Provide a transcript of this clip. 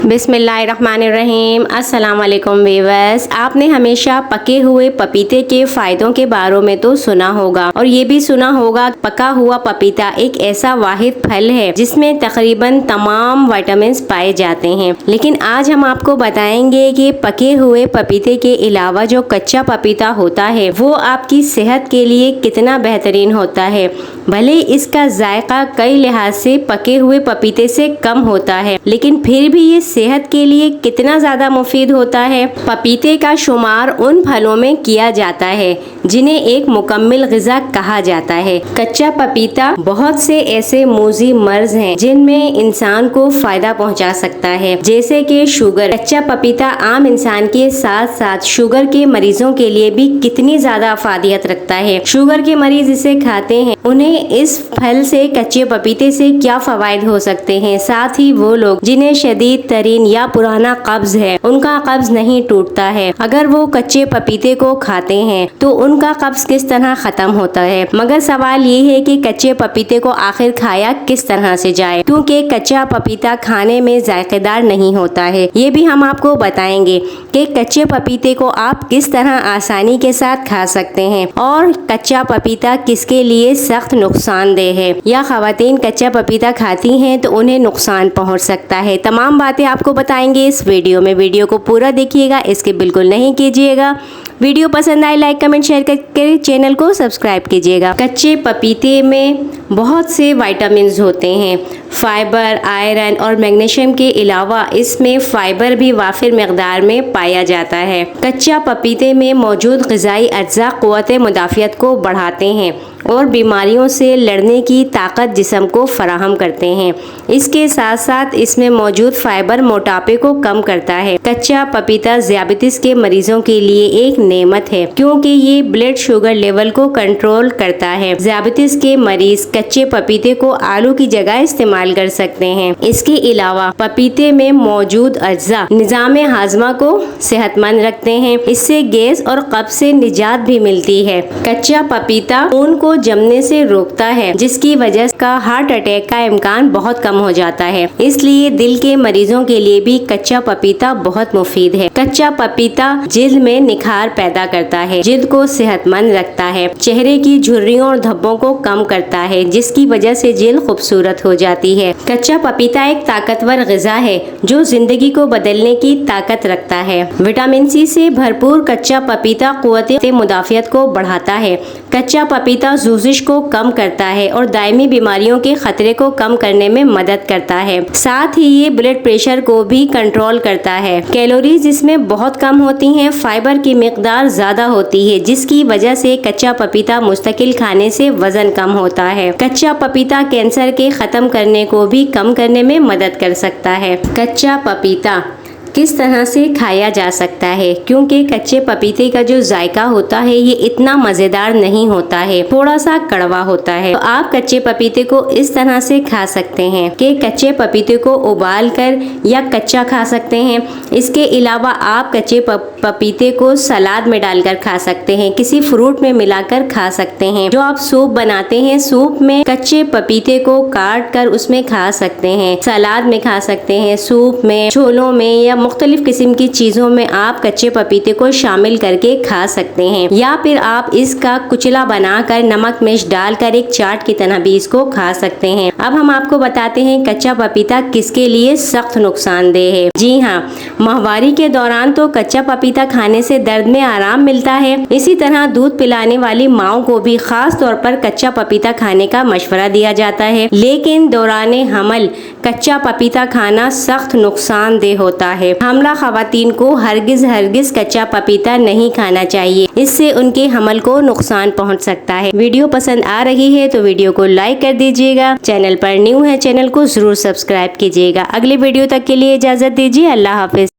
बिस्मिल्लाहिर्रहमानिर्रहीम। अस्सलाम वालेकुम व्यूअर्स। आपने हमेशा पके हुए पपीते के फायदों के बारे में तो सुना होगा और ये भी सुना होगा पका हुआ पपीता एक ऐसा वाहिद फल है जिसमें तकरीबन तमाम विटामिन पाए जाते हैं। लेकिन आज हम आपको बताएंगे कि पके हुए पपीते के अलावा जो कच्चा पपीता होता है वो आपकी सेहत के लिए कितना बेहतरीन होता है। भले इसका जायका कई लिहाज से पके हुए पपीते से कम होता है, लेकिन फिर भी ये सेहत के लिए कितना ज़्यादा मुफीद होता है। पपीते का शुमार उन फलों में किया जाता है जिन्हें एक मुकम्मल ग़िज़ा कहा जाता है। कच्चा पपीता बहुत से ऐसे मूज़ी मर्ज हैं जिनमें इंसान को फ़ायदा पहुंचा सकता है, जैसे कि शुगर। कच्चा पपीता आम इंसान के साथ साथ शुगर के मरीजों के लिए भी कितनी ज़्यादा अफादियत रखता है। शुगर के मरीज इसे खाते हैं, उन्हें इस फल से, कच्चे पपीते से क्या फ़वाइद हो सकते हैं। साथ ही वो लोग जिन्हें शदीद तरीन या पुराना कब्ज है, उनका कब्ज नहीं टूटता है, अगर वो कच्चे पपीते को खाते हैं तो उनका कब्ज किस तरह खत्म होता है। मगर सवाल ये है कि कच्चे पपीते को आखिर खाया किस तरह से जाए, क्योंकि कच्चा पपीता खाने में जायकेदार नहीं होता है। ये भी हम आपको बताएंगे कि कच्चे पपीते को आप किस तरह आसानी के साथ खा सकते हैं और कच्चा पपीता किसके लिए सख्त नुकसानदेह है, या खवातीन कच्चा पपीता खाती हैं तो उन्हें नुकसान पहुंच सकता है। तमाम बातें आपको बताएंगे इस वीडियो में। वीडियो को पूरा देखिएगा, इसके बिल्कुल नहीं कीजिएगा। वीडियो पसंद आए लाइक कमेंट शेयर करके चैनल को सब्सक्राइब कीजिएगा। कच्चे पपीते में बहुत से विटामिन्स होते हैं। फाइबर, आयरन और मैग्नीशियम के अलावा इसमें फाइबर भी वाफिर मकदार में पाया जाता है। कच्चा पपीते में मौजूद ग़िज़ाई अज्जा क़ुव्वत मुदाफ़ियत को बढ़ाते हैं और बीमारियों से लड़ने की ताकत जिस्म को फराहम करते हैं। इसके साथ साथ इसमें मौजूद फाइबर मोटापे को कम करता है। कच्चा पपीता ज़ियाबतीस के मरीजों के लिए एक नेमत है, क्योंकि ये ब्लड शुगर लेवल को कंट्रोल करता है। ज़ियाबतीस के मरीज कच्चे पपीते को आलू की जगह इस्तेमाल कर सकते हैं। इसके अलावा पपीते में मौजूद अज्जा निज़ाम हाजमा को सेहतमंद रखते हैं। इससे गैस और कब्ज से निजात भी मिलती है। कच्चा पपीता खून को जमने से रोकता है, जिसकी वजह से हार्ट अटैक का इम्कान बहुत कम हो जाता है। इसलिए दिल के मरीजों के लिए भी कच्चा पपीता बहुत मुफीद है। कच्चा पपीता जिल्द में निखार पैदा करता है, जिल्द को सेहतमंद रखता है, चेहरे की झुर्रियों और धब्बों को कम करता है, जिसकी वजह से जिल्द खूबसूरत हो जाती है। कच्चा पपीता एक ताकतवर ग़िज़ा है जो जिंदगी को बदलने की ताकत रखता है। विटामिन सी से भरपूर कच्चा पपीता क़ुव्वत मुदाफ़ियत को बढ़ाता है। कच्चा पपीता सूजिश को कम करता है और दायमी बीमारियों के खतरे को कम करने में मदद करता है। साथ ही ये ब्लड प्रेशर को भी कंट्रोल करता है। कैलोरीज इसमें बहुत कम होती हैं। फाइबर की मिकदार ज़्यादा होती है, जिसकी वजह से कच्चा पपीता मुस्तकिल खाने से वजन कम होता है। कच्चा पपीता कैंसर के ख़त्म करने को भी कम करने में मदद कर सकता है। कच्चा पपीता किस तरह से खाया जा सकता है, क्योंकि कच्चे पपीते का जो जायका होता है ये इतना मज़ेदार नहीं होता है, थोड़ा सा कड़वा होता है। तो आप कच्चे पपीते को इस तरह से खा सकते हैं कि कच्चे पपीते को उबाल कर या कच्चा खा सकते हैं। इसके अलावा आप कच्चे पपीते को सलाद में डालकर खा सकते हैं, किसी फ्रूट में मिलाकर खा सकते हैं। जो आप सूप बनाते हैं, सूप में कच्चे पपीते को काट कर उसमें खा सकते हैं, सलाद में खा सकते हैं, सूप में, छोलों में या मुख्तलिफ किस्म की चीज़ों में आप कच्चे पपीते को शामिल करके खा सकते हैं। या फिर आप इसका कुचला बनाकर नमक मिर्च डालकर एक चाट की तरह भी इसको खा सकते हैं। अब हम आपको बताते हैं कच्चा पपीता किसके लिए सख्त नुकसानदेह है। जी हाँ, माहवारी के दौरान तो कच्चा पपीता खाने से दर्द में आराम मिलता है। इसी तरह दूध पिलाने वाली माओ को भी खास तौर पर कच्चा पपीता खाने का मशवरा दिया जाता है। लेकिन दौरान हमल कच्चा पपीता खाना सख्त नुकसानदेह होता है। हमला खवातीन को हरगिज कच्चा पपीता नहीं खाना चाहिए, इससे उनके हमल को नुकसान पहुंच सकता है। वीडियो पसंद आ रही है तो वीडियो को लाइक कर दीजिएगा। चैनल पर न्यू है, चैनल को जरूर सब्सक्राइब कीजिएगा। अगले वीडियो तक के लिए इजाजत दीजिए। अल्लाह हाफिज।